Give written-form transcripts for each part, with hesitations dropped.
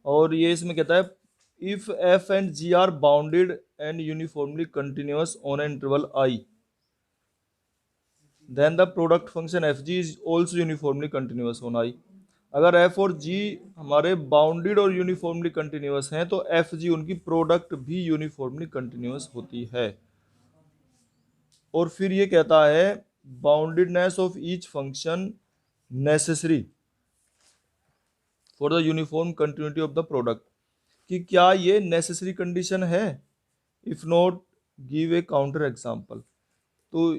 और ये इसमें कहता है if F and G are bounded and uniformly continuous on an interval I, then the product function F G is also uniformly continuous on I. अगर F और जी हमारे bounded और यूनिफॉर्मली कंटिन्यूअस हैं तो एफ जी उनकी product भी uniformly continuous होती है। और फिर ये कहता है boundedness of each function necessary for the uniform continuity of the product, कि क्या ये नेसेसरी कंडीशन है, if not give a counter example. तो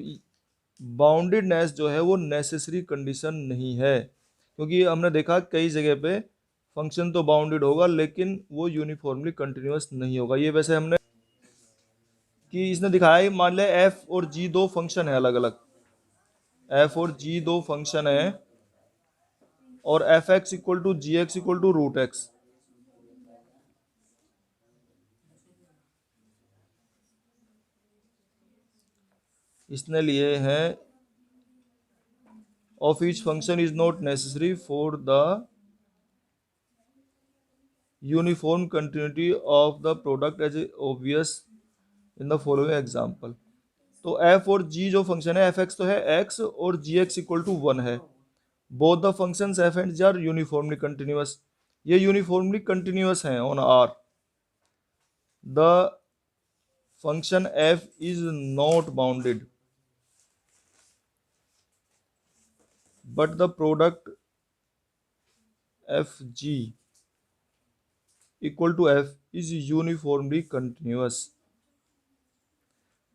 बाउंडेडनेस जो है वो नेसेसरी कंडीशन नहीं है, क्योंकि हमने देखा कई जगह पे फंक्शन तो बाउंडेड होगा लेकिन वो यूनिफॉर्मली कंटिन्यूअस नहीं होगा। ये वैसे हमने कि इसने दिखाया है, मान लिया एफ और जी दो फंक्शन है अलग अलग, एफ और जी दो फंक्शन है और F X equal to G X equal to root X. इसने लिए हैं of each function is not necessary for the uniform continuity of the product as obvious in the following example। तो f और g जो function है, f(x) तो है x और gx इक्वल टू 1 है। Both the functions f and g are uniformly continuous, ये uniformly continuous हैं on r। The function f is not bounded but the product F G equal to F is uniformly continuous.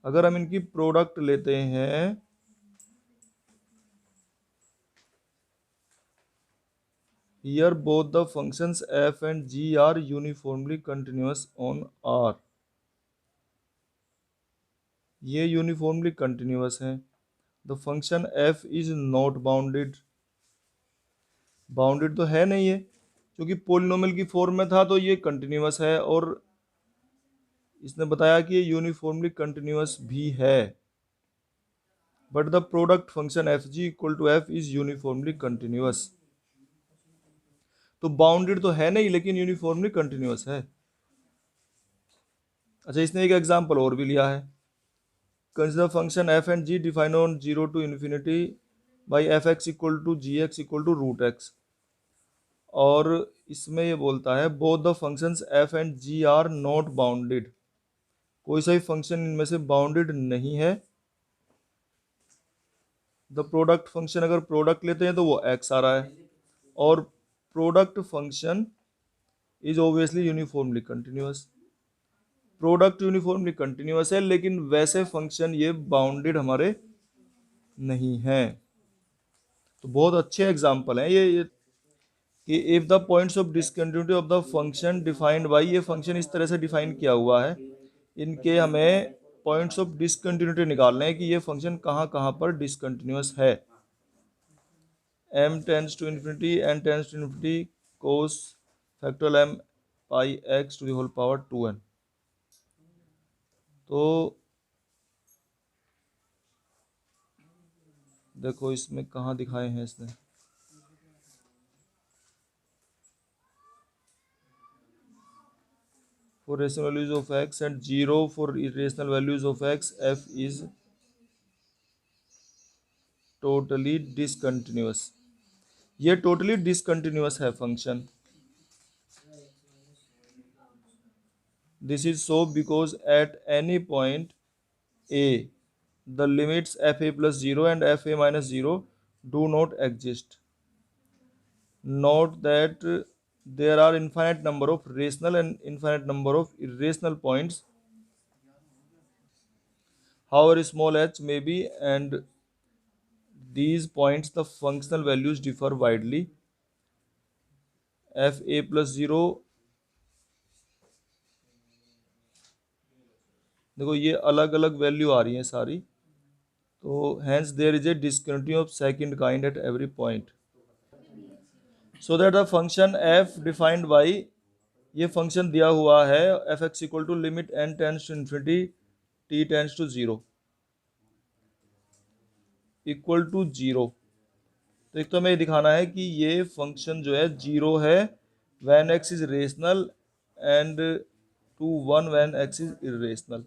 अगर हम इनकी product लेते हैं here both the functions F and G are uniformly continuous on R, ये uniformly continuous है। The function F is not bounded, bounded तो है नहीं है क्योंकि पोलिनोमियल की फॉर्म में था तो ये कंटिन्यूअस है, और इसने बताया कि ये यूनिफॉर्मली कंटिन्यूअस भी है। But the product function F G equal to F is uniformly continuous, तो बाउंडेड तो है नहीं लेकिन यूनिफॉर्मली कंटिन्यूअस है। अच्छा, इसने एक एग्जांपल और भी लिया है। Consider function F and G define on 0 to infinity by F X equal to G X equal to root X. और इसमें ये बोलता है both the functions F and G are not bounded, कोई सा भी फंक्शन इनमें से बाउंडेड नहीं है। द प्रोडक्ट फंक्शन, अगर प्रोडक्ट लेते हैं तो वो एक्स आ रहा है, और product function is obviously uniformly continuous. Product uniformly continuous है लेकिन वैसे फंक्शन ये बाउंडेड हमारे नहीं है। तो बहुत अच्छे एग्जाम्पल हैं ये कि if the points of discontinuity of the function defined by, ये फंक्शन इस तरह से डिफाइन किया हुआ है, इनके हमें पॉइंट्स ऑफ डिसकंटिन्यूटी निकालने हैं कि ये फंक्शन कहाँ कहाँ पर डिसकंटिन्यूअस है। m tends to infinity n tends to infinity cos factorial m pi x to the whole power 2n। तो देखो इसमें कहाँ दिखाए हैं इसने, for rational values of x and 0 for irrational values of x f is totally discontinuous, ये totally discontinuous है function. This is so because at any point a the limits f a plus 0 and f a minus 0 do not exist। Note that there are infinite number of rational and infinite number of irrational points however small h may be, and these points the functional values differ widely। f a plus 0, देखो ये अलग अलग value आ रही है सारी, तो hence there is a discontinuity of second kind at every point, so that the function f defined by, ये function दिया हुआ है F X equal to limit N tends to infinity T tends to zero equal to zero. तो एक तो हमें दिखाना है कि ये फंक्शन जो है जीरो है when x is rational and to 1 when x is irrational,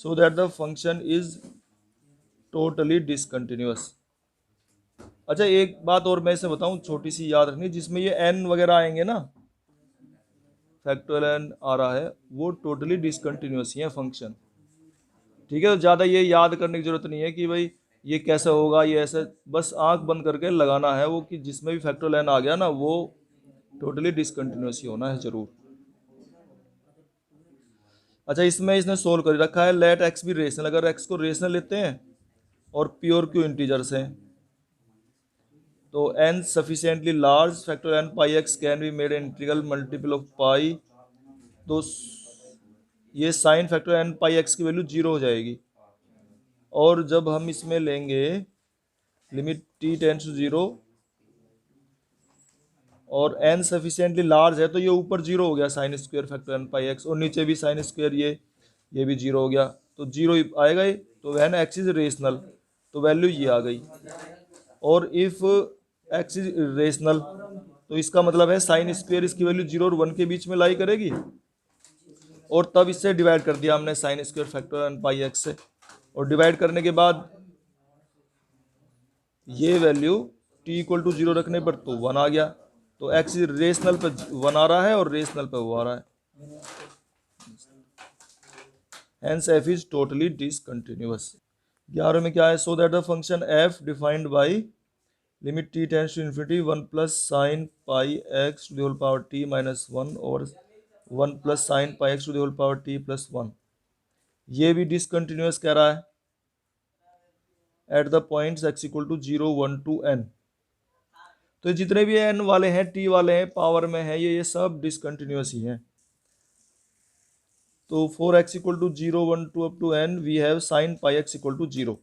so that the function is totally discontinuous. अच्छा एक बात और मैं इसे बताऊं छोटी सी याद रखनी, जिसमें ये n वगैरह आएंगे ना, फैक्टोरियल n आ रहा है, वो टोटली डिसकंटिन्यूअस ही है फंक्शन। ठीक है, तो ज़्यादा ये याद करने की जरूरत नहीं है कि भाई ये कैसे होगा, ये ऐसे, बस आंख बंद करके लगाना है वो कि जिसमें भी फैक्टोरियल n आ गया ना वो टोटली डिसकंटिन्यूअस ही होना है जरूर। अच्छा इसमें इसने सोल्व कर रखा है लेट एक्स भी रेशनल, अगर एक्स को रेशनल लेते हैं और प्योर क्यू इंटीजर्स हैं तो n sufficiently large factor n pi X can be made integral multiple of pi, तो ये sine factor n pi X की वैल्यू 0 हो जाएगी। और जब हम इसमें लेंगे लिमिट t टेंड्स टू 0 और n सफिशिएंटली लार्ज है तो ये ऊपर 0 हो गया sine square factor n pi x, और नीचे भी साइन स्क्वायर ये भी 0 हो गया, तो 0 आएगा ही। तो वह ना एक्स इज रेशनल, तो वैल्यू ये आ गई। और इफ एक्स इज रेशनल तो इसका मतलब है साइन स्क्वायर इसकी वैल्यू 0 और 1 के बीच में लाई करेगी, और तब इससे डिवाइड कर दिया हमने sine square factor n pi x से, और डिवाइड करने के बाद ये वैल्यू t इक्वल टू 0 रखने पर तो 1 आ गया, तो x रेशनल पे 1 आ रहा है और रेशनल पे वो आ रहा है, hence f is totally discontinuous। 11 में क्या है, so that the function f defined by limit t tends to infinity 1 plus sine pi X to the whole power t minus 1 और 1 plus sine pi X to the whole power t plus 1, ये भी discontinuous कह रहा है at the points x equal to 0 1 to n। तो जितने भी n वाले हैं t वाले हैं पावर में है ये सब डिसकंटिन्यूअस ही हैं। तो for x equal to 0 1 2 up to n we have sine pi x equal to 0,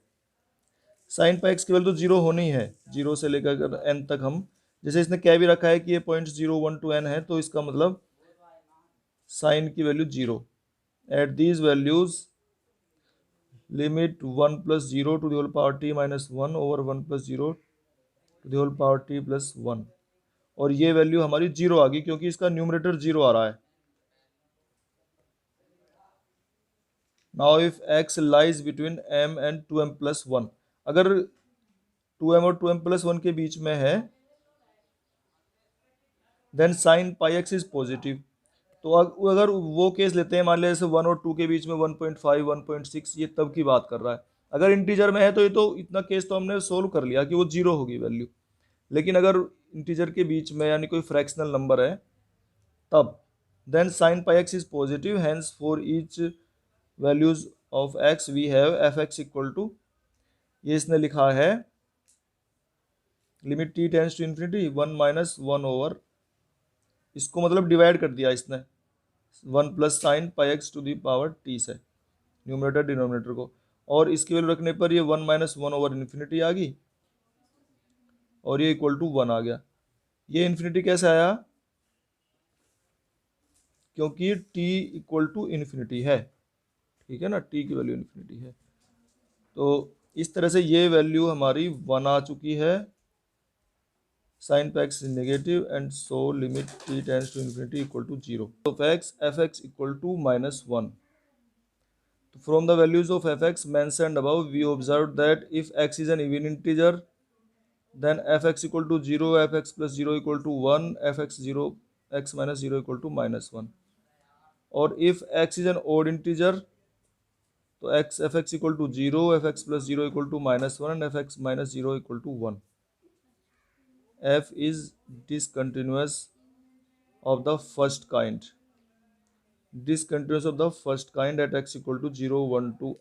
sine pi x की वैल्यू तो 0 होनी है, 0 से लेकर n तक। हम जैसे इसने क्या भी रखा है कि ये पॉइंट 0 1 टू n है, तो इसका मतलब साइन की value 0 at these values limit 1 plus 0 to the whole power t minus 1 over 1 plus 0 to the whole power t plus 1, और ये वैल्यू हमारी 0 आ गई क्योंकि इसका न्यूमरेटर 0 आ रहा है। Now if x lies between m and 2m plus 1, अगर 2m और 2m प्लस 1 के बीच में है then sine pi X is positive. तो अगर वो केस लेते हैं, मान लिया जैसे 1 और 2 के बीच में 1.5 1.6, ये तब की बात कर रहा है। अगर इंटीजर में है तो ये तो इतना केस तो हमने सोल्व कर लिया कि वो 0 होगी वैल्यू, लेकिन अगर इंटीजर के बीच में यानी कोई फ्रैक्शनल नंबर है तब then sine pi X is positive, hence for each values of X we have F X equal to, ये इसने लिखा है limit t tends to infinity 1 minus 1 over, इसको मतलब डिवाइड कर दिया इसने 1 plus sine pi X to the power t से न्यूमरेटर डिनोमिनेटर को, और इसकी वैल्यू रखने पर ये 1 माइनस 1 ओवर इन्फिनिटी आ गई और ये इक्वल टू 1 आ गया। ये इन्फिनिटी कैसे आया, क्योंकि t इक्वल टू इन्फिनिटी है, ठीक है ना, t की वैल्यू इन्फिनिटी है। तो इस तरह से ये वैल्यू हमारी 1 आ चुकी है, sine pi X negative and so limit t tends to infinity equal to 0 of x F X equal to minus 1। From the values of fx mentioned above, we observed that if x is an even integer, then fx equal to 0, fx plus 0 equal to 1, fx 0, x minus 0 equal to minus 1. और if x is an odd integer, तो fx equal to 0, fx plus 0 equal to minus 1, and fx minus 0 equal to 1. f is discontinuous of the first kind. Discontinuous of the first kind at x equal to 0, 1, 2.